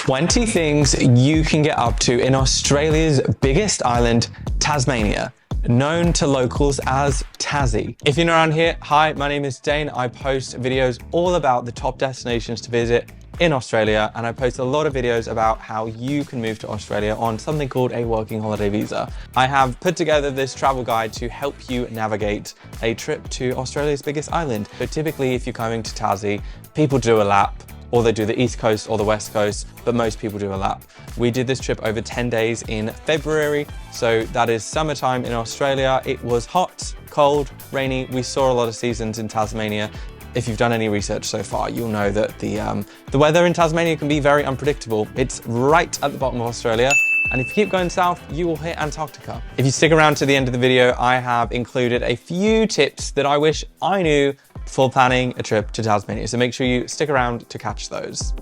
20 things you can get up to in Australia's biggest island, Tasmania, known to locals as Tassie. If you're new around here, hi, my name is Dane. I post videos all about the top destinations to visit in Australia, and I post a lot of videos about how you can move to Australia on something called a working holiday visa. I have put together this travel guide to help you navigate a trip to Australia's biggest island. So typically, if you're coming to Tassie, people do a lap, or they do the East Coast or the West Coast, but most people do a lap. We did this trip over 10 days in February, so that is summertime in Australia. It was hot, cold, rainy. We saw a lot of seasons in Tasmania. If you've done any research so far, you'll know that the weather in Tasmania can be very unpredictable. It's right at the bottom of Australia, and if you keep going south, you will hit Antarctica. If you stick around to the end of the video, I have included a few tips that I wish I knew before planning a trip to Tasmania, so make sure you stick around to catch those.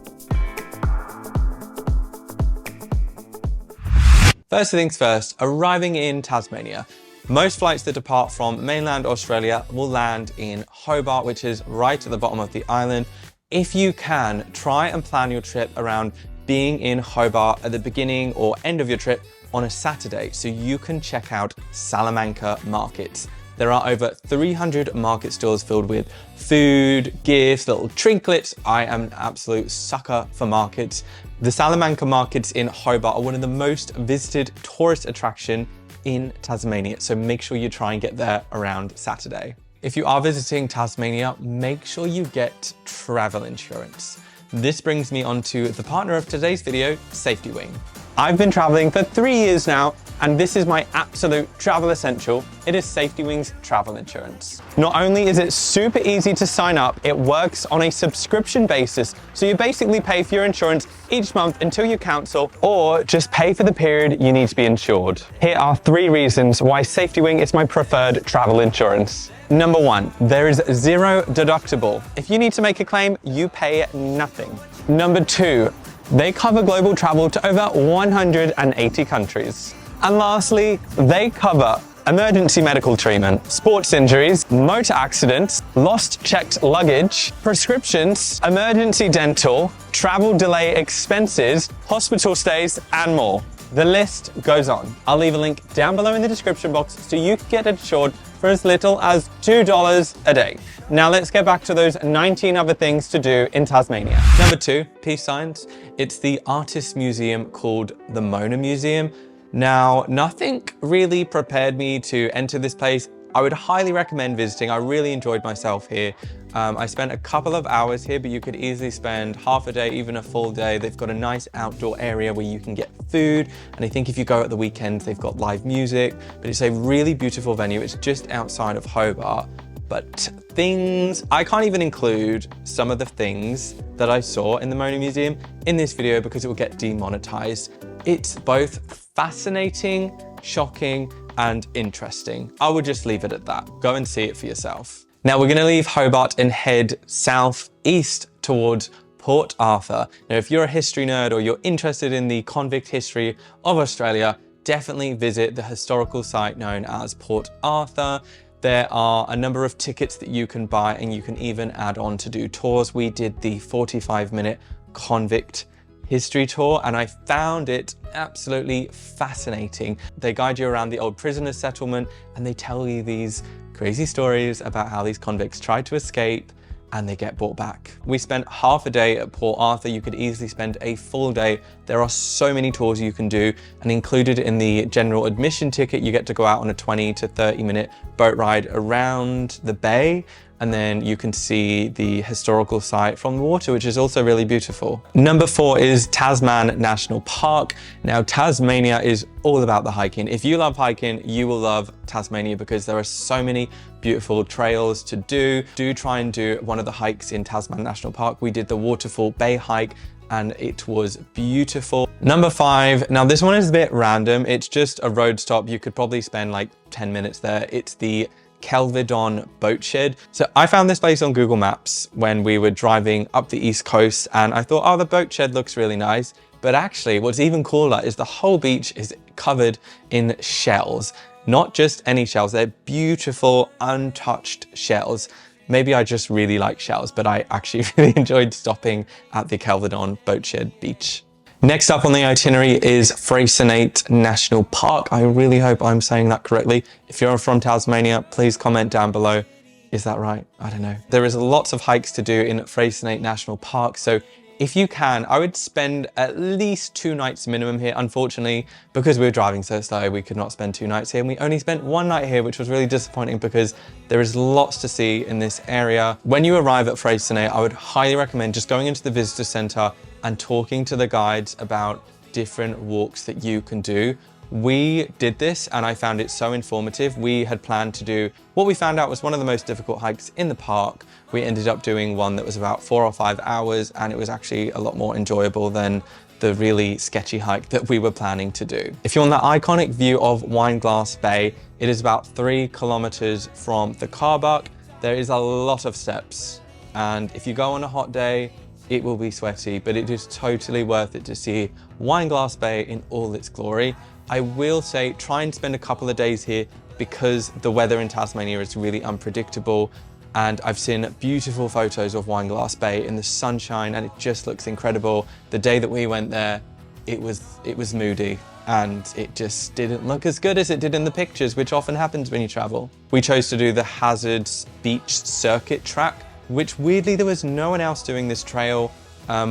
First things first, arriving in Tasmania. Most flights that depart from mainland Australia will land in Hobart, which is right at the bottom of the island. If you can, try and plan your trip around being in Hobart at the beginning or end of your trip on a Saturday, so you can check out Salamanca markets. There are over 300 market stores filled with food, gifts, little trinkets. I am an absolute sucker for markets. The Salamanca markets in Hobart are one of the most visited tourist attractions in Tasmania, so make sure you try and get there around Saturday. If you are visiting Tasmania, make sure you get travel insurance. This brings me on to the partner of today's video, SafetyWing. I've been traveling for 3 years now, and this is my absolute travel essential. It is SafetyWing's travel insurance. Not only is it super easy to sign up, it works on a subscription basis. So you basically pay for your insurance each month until you cancel, or just pay for the period you need to be insured. Here are 3 reasons why SafetyWing is my preferred travel insurance. Number 1, there is 0 deductible. If you need to make a claim, you pay nothing. Number 2, they cover global travel to over 180 countries. And lastly, they cover emergency medical treatment, sports injuries, motor accidents, lost checked luggage, prescriptions, emergency dental, travel delay expenses, hospital stays, and more. The list goes on. I'll leave a link down below in the description box so you can get insured for as little as $2 a day. Now let's get back to those 19 other things to do in Tasmania. Number 2, peace signs. It's the artist museum called the Mona Museum. Now, nothing really prepared me to enter this place. I would highly recommend visiting. I really enjoyed myself here. I spent a couple of hours here, but you could easily spend half a day, even a full day. They've got a nice outdoor area where you can get food. And I think if you go at the weekends, they've got live music, but it's a really beautiful venue. It's just outside of Hobart. But I can't even include some of the things that I saw in the Mona Museum in this video because it will get demonetized. It's both fascinating, shocking, and interesting. I would just leave it at that. Go and see it for yourself. Now we're gonna leave Hobart and head southeast towards Port Arthur. Now, if you're a history nerd or you're interested in the convict history of Australia, definitely visit the historical site known as Port Arthur. There are a number of tickets that you can buy, and you can even add on to do tours. We did the 45-minute convict history tour, and I found it absolutely fascinating. They guide you around the old prisoner settlement, and they tell you these crazy stories about how these convicts tried to escape and they get brought back. We spent half a day at Port Arthur. You could easily spend a full day. There are so many tours you can do, and included in the general admission ticket, you get to go out on a 20 to 30-minute boat ride around the bay, and then you can see the historical site from the water, which is also really beautiful. Number 4 is Tasman National Park. Now, Tasmania is all about the hiking. If you love hiking, you will love Tasmania because there are so many beautiful trails to do. Do try and do one of the hikes in Tasman National Park. We did the Waterfall Bay hike, and it was beautiful. Number 5, now this one is a bit random. It's just a road stop. You could probably spend like 10 minutes there. It's the Kelvedon Boat Shed. So I found this place on Google Maps when we were driving up the East Coast, and I thought, oh, the boat shed looks really nice. But actually, what's even cooler is the whole beach is covered in shells. Not just any shells, they're beautiful, untouched shells. Maybe I just really like shells, but I actually really enjoyed stopping at the Kelvedon Boat Shed beach. Next up on the itinerary is Freycinet National Park. I really hope I'm saying that correctly. If you're from Tasmania, please comment down below. Is that right? I don't know. There is lots of hikes to do in Freycinet National Park, so if you can, I would spend at least 2 nights minimum here. Unfortunately, because we were driving so slow, we could not spend 2 nights here, and we only spent 1 night here, which was really disappointing because there is lots to see in this area. When you arrive at Freycinet, I would highly recommend just going into the visitor centre and talking to the guides about different walks that you can do. We did this and I found it so informative. We had planned to do what we found out was one of the most difficult hikes in the park. We ended up doing one that was about 4 or 5 hours, and it was actually a lot more enjoyable than the really sketchy hike that we were planning to do. If you want that iconic view of Wineglass Bay, it is about 3 kilometers from the car park. There is a lot of steps, and if you go on a hot day, it will be sweaty, but it is totally worth it to see Wineglass Bay in all its glory. I will say try and spend a couple of days here because the weather in Tasmania is really unpredictable, and I've seen beautiful photos of Wineglass Bay in the sunshine and it just looks incredible. The day that we went there, it was moody and it just didn't look as good as it did in the pictures, which often happens when you travel. We chose to do the Hazards Beach Circuit track, which weirdly there was no one else doing this trail.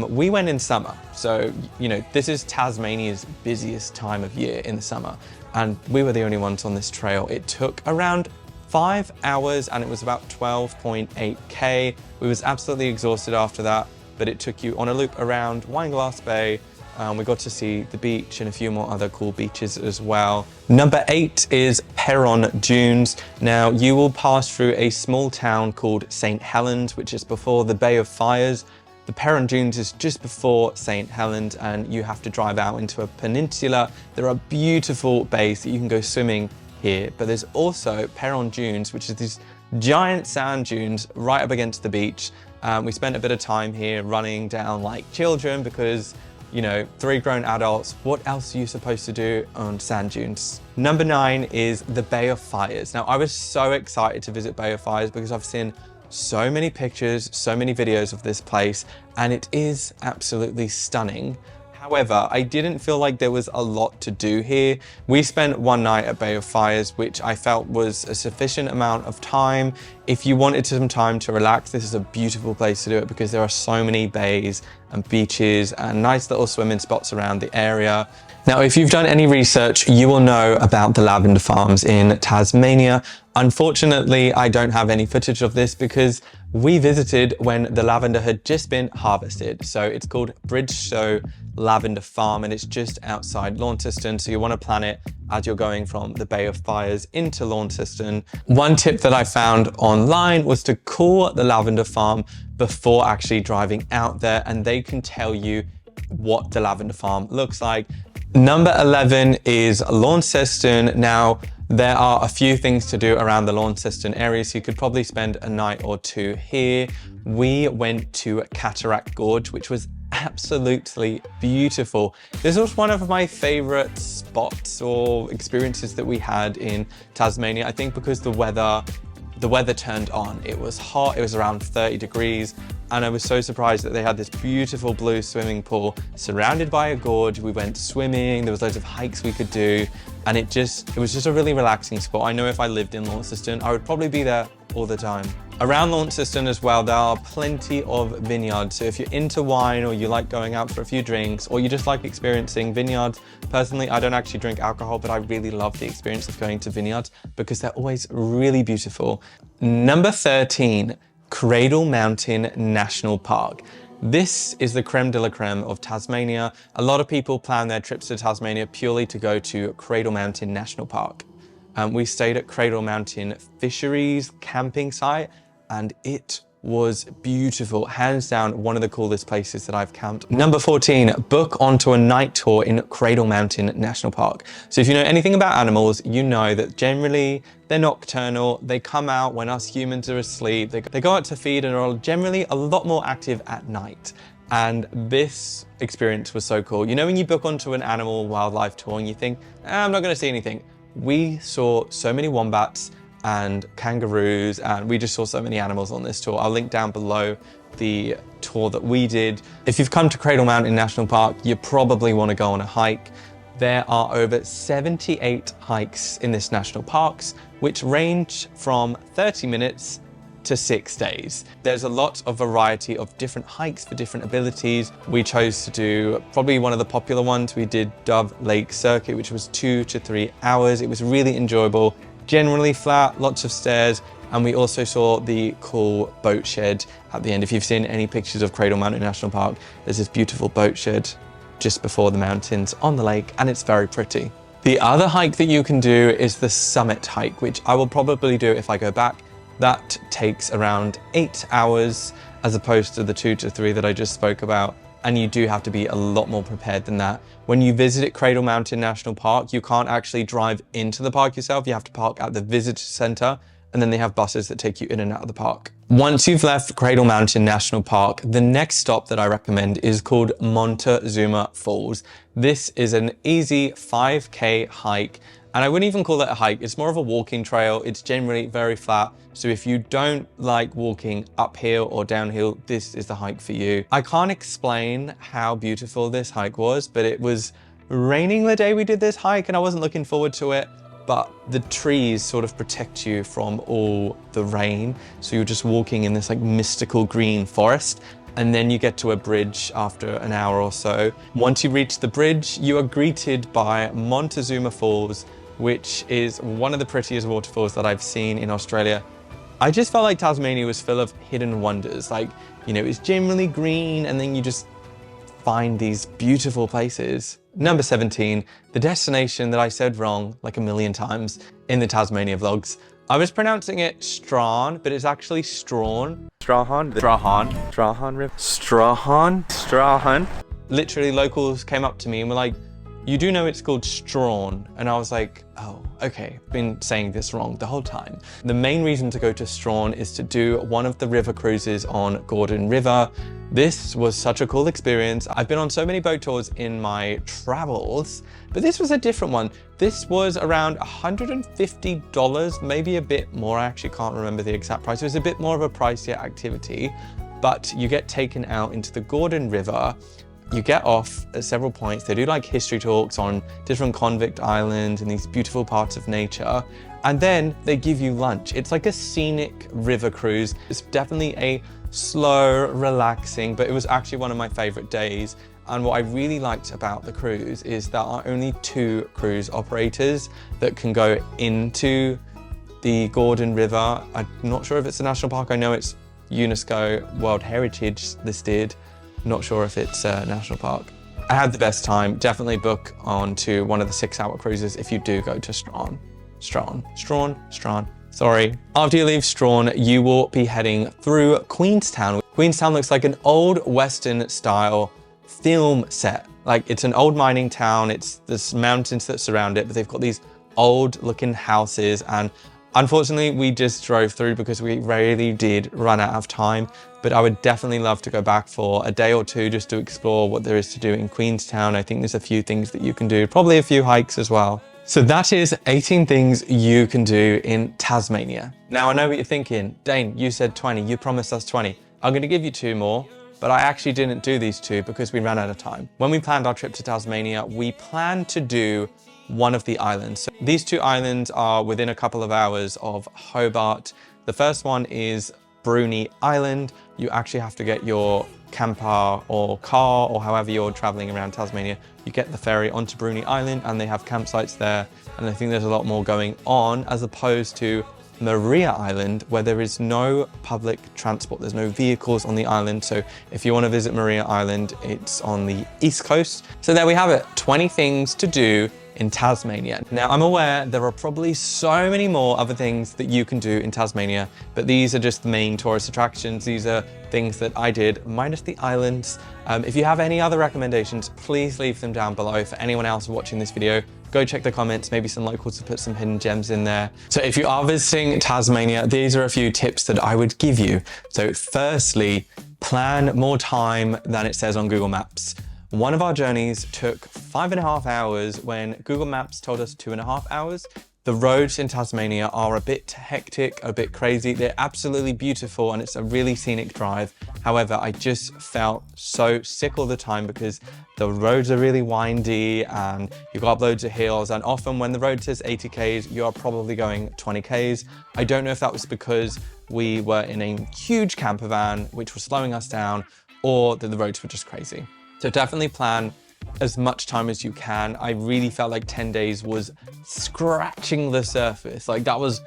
We went in summer, so you know this is Tasmania's busiest time of year in the summer, and we were the only ones on this trail. It took around 5 hours and it was about 12.8k. We was absolutely exhausted after that, but it took you on a loop around Wineglass Bay. We got to see the beach and a few more other cool beaches as well. Number 8 is Peron Dunes. Now you will pass through a small town called St. Helens, which is before the Bay of Fires. The Peron Dunes is just before St. Helens and you have to drive out into a peninsula. There are beautiful bays that you can go swimming here, but there's also Peron Dunes, which is these giant sand dunes right up against the beach. We spent a bit of time here running down like children because, you know, 3 grown adults, what else are you supposed to do on sand dunes? Number 9 is the Bay of Fires. Now I was so excited to visit Bay of Fires because I've seen so many pictures, so many videos of this place, and it is absolutely stunning. However, I didn't feel like there was a lot to do here. We spent 1 night at Bay of Fires, which I felt was a sufficient amount of time. If you wanted some time to relax, this is a beautiful place to do it because there are so many bays and beaches and nice little swimming spots around the area. Now, if you've done any research, you will know about the lavender farms in Tasmania. Unfortunately, I don't have any footage of this because we visited when the lavender had just been harvested. So it's called Bridgestowe Lavender Farm and it's just outside Launceston. So you want to plan it as you're going from the Bay of Fires into Launceston. One tip that I found online was to call the lavender farm before actually driving out there, and they can tell you what the lavender farm looks like. Number 11 is Launceston. Now, there are a few things to do around the Launceston area, so you could probably spend a night or 2 here. We went to Cataract Gorge, which was absolutely beautiful. This was one of my favorite spots or experiences that we had in Tasmania. I think because the weather turned on. It was hot, it was around 30 degrees, and I was so surprised that they had this beautiful blue swimming pool surrounded by a gorge. We went swimming, there was loads of hikes we could do, and it was just a really relaxing spot. I know if I lived in Launceston, I would probably be there all the time. Around Launceston as well, there are plenty of vineyards. So if you're into wine or you like going out for a few drinks or you just like experiencing vineyards, personally, I don't actually drink alcohol, but I really love the experience of going to vineyards because they're always really beautiful. Number 13, Cradle Mountain National Park. This is the creme de la creme of Tasmania. A lot of people plan their trips to Tasmania purely to go to Cradle Mountain National Park. We stayed at Cradle Mountain Fisheries camping site and it was beautiful. Hands down, one of the coolest places that I've camped. Number 14, book onto a night tour in Cradle Mountain National Park. So if you know anything about animals, you know that generally they're nocturnal. They come out when us humans are asleep. They go out to feed and are generally a lot more active at night. And this experience was so cool. You know, when you book onto an animal wildlife tour and you think, I'm not gonna see anything. We saw so many wombats and kangaroos, and we just saw so many animals on this tour. I'll link down below the tour that we did. If you've come to Cradle Mountain National Park, you probably want to go on a hike. There are over 78 hikes in this national parks, which range from 30 minutes to 6 days. There's a lot of variety of different hikes for different abilities. We chose to do probably one of the popular ones. We did Dove Lake Circuit, which was 2 to 3 hours. It was really enjoyable, generally flat, lots of stairs, and we also saw the cool boat shed at the end. If you've seen any pictures of Cradle Mountain National Park, there's this beautiful boat shed just before the mountains on the lake, and it's very pretty. The other hike that you can do is the summit hike, which I will probably do if I go back. That takes around 8 hours as opposed to the 2 to 3 that I just spoke about. And you do have to be a lot more prepared than that. When you visit Cradle Mountain National Park, you can't actually drive into the park yourself. You have to park at the visitor center, and then they have buses that take you in and out of the park. Once you've left Cradle Mountain National Park, the next stop that I recommend is called Montezuma Falls. This is an easy 5K hike. And I wouldn't even call it a hike, it's more of a walking trail. It's generally very flat. So if you don't like walking uphill or downhill, this is the hike for you. I can't explain how beautiful this hike was, but it was raining the day we did this hike and I wasn't looking forward to it. But the trees sort of protect you from all the rain. So you're just walking in this like mystical green forest. And then you get to a bridge after an hour or so. Once you reach the bridge, you are greeted by Montezuma Falls, which is one of the prettiest waterfalls that I've seen in Australia. I just felt like Tasmania was full of hidden wonders. Like, you know, it's generally green and then you just find these beautiful places. Number 17, the destination that I said wrong like a million times in the Tasmania vlogs. I was pronouncing it Strahan, but it's actually Strahan. Strahan. Literally, locals came up to me and were like, "You do know it's called Strahan?" And I was like, "Oh, okay, I've been saying this wrong the whole time." The main reason to go to Strahan is to do one of the river cruises on Gordon River. This was such a cool experience. I've been on so many boat tours in my travels, but this was a different one. This was around $150, maybe a bit more. I actually can't remember the exact price. It was a bit more of a pricier activity, but you get taken out into the Gordon River. You get off at several points. They do like history talks on different convict islands and these beautiful parts of nature. And then they give you lunch. It's like a scenic river cruise. It's definitely a slow, relaxing, but it was actually one of my favorite days. And what I really liked about the cruise is there are only 2 cruise operators that can go into the Gordon River. I'm not sure if it's a national park. I know it's UNESCO World Heritage listed. Not sure if it's a national park. I had the best time. Definitely book on to one of the 6-hour cruises if you do go to Strahan. Sorry. After you leave Strahan, you will be heading through Queenstown. Queenstown looks like an old Western style film set. Like, it's an old mining town. It's this mountains that surround it, but they've got these old looking houses. And unfortunately, we just drove through because we really did run out of time. But I would definitely love to go back for a day or 2 just to explore what there is to do in Queenstown. I think there's a few things that you can do, probably a few hikes as well. So that is 18 things you can do in Tasmania. Now I know what you're thinking. Dane, you said 20, you promised us 20. I'm gonna give you 2 more, but I actually didn't do these 2 because we ran out of time. When we planned our trip to Tasmania, we planned to do one of the islands. So these 2 islands are within a couple of hours of Hobart. The first one is Bruny Island. You actually have to get your camper or car or however you're traveling around Tasmania. You get the ferry onto Bruny Island and they have campsites there. And I think there's a lot more going on as opposed to Maria Island, where there is no public transport. There's no vehicles on the island. So if you want to visit Maria Island, it's on the east coast. So there we have it, 20 things to do in Tasmania. Now I'm aware there are probably so many more other things that you can do in Tasmania, but these are just the main tourist attractions. These are things that I did, minus the islands. If you have any other recommendations, please leave them down below. For anyone else watching this video, go check the comments, maybe some locals to put some hidden gems in there. So if you are visiting Tasmania, these are a few tips that I would give you. So firstly, plan more time than it says on Google Maps. One of our journeys took 5.5 hours when Google Maps told us 2.5 hours. The roads in Tasmania are a bit hectic, a bit crazy. They're absolutely beautiful and it's a really scenic drive. However, I just felt so sick all the time because the roads are really windy and you've got loads of hills, and often when the road says 80 Ks, you're probably going 20 Ks. I don't know if that was because we were in a huge camper van, which was slowing us down, or that the roads were just crazy. So definitely plan as much time as you can. I really felt like 10 days was scratching the surface. Like that was,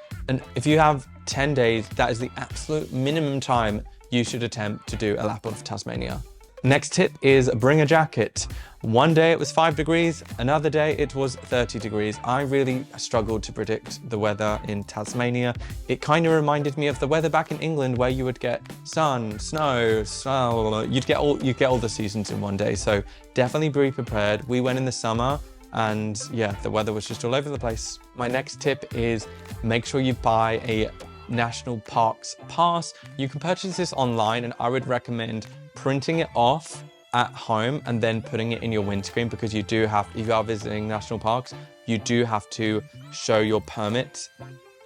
if you have 10 days, that is the absolute minimum time you should attempt to do a lap of Tasmania. Next tip is bring a jacket. One day it was 5 degrees, another day it was 30 degrees. I really struggled to predict the weather in Tasmania. It kind of reminded me of the weather back in England where you would get sun, snow, you'd get all the seasons in one day. So definitely be prepared. We went in the summer and yeah, the weather was just all over the place. My next tip is make sure you buy a National Parks Pass. You can purchase this online and I would recommend printing it off at home and then putting it in your windscreen, because you do have, if you are visiting national parks, you do have to show your permit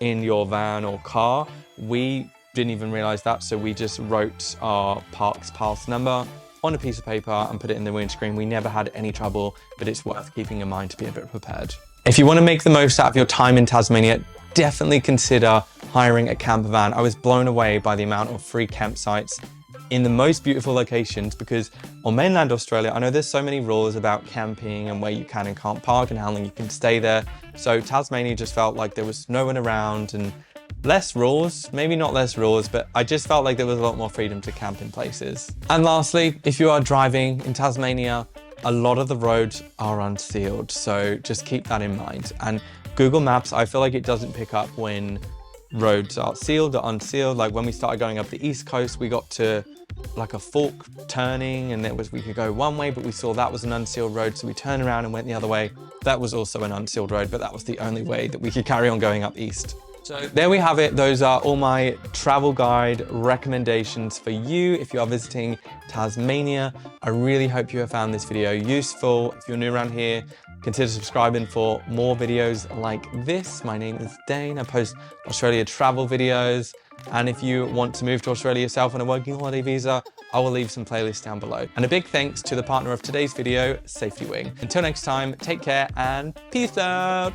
in your van or car. We didn't even realize that, so we just wrote our Parks Pass number on a piece of paper and put it in the windscreen. We never had any trouble, but it's worth keeping in mind to be a bit prepared. If you want to make the most out of your time in Tasmania, definitely consider hiring a camper van. I was blown away by the amount of free campsites in the most beautiful locations, because on mainland Australia, I know there's so many rules about camping and where you can and can't park and how long you can stay there. So Tasmania just felt like there was no one around and less rules, maybe not less rules, but I just felt like there was a lot more freedom to camp in places. And lastly, if you are driving in Tasmania, a lot of the roads are unsealed. So just keep that in mind. And Google Maps, I feel like it doesn't pick up when roads are sealed or unsealed. Like when we started going up the East Coast, we got to like a fork turning and we could go one way, but we saw that was an unsealed road. So we turned around and went the other way. That was also an unsealed road, but that was the only way that we could carry on going up east. So there we have it. Those are all my travel guide recommendations for you if you are visiting Tasmania. I really hope you have found this video useful. If you're new around here, consider subscribing for more videos like this. My name is Dane. I post Australia travel videos. And if you want to move to Australia yourself on a working holiday visa, I will leave some playlists down below. And a big thanks to the partner of today's video, SafetyWing. Until next time, take care and peace out.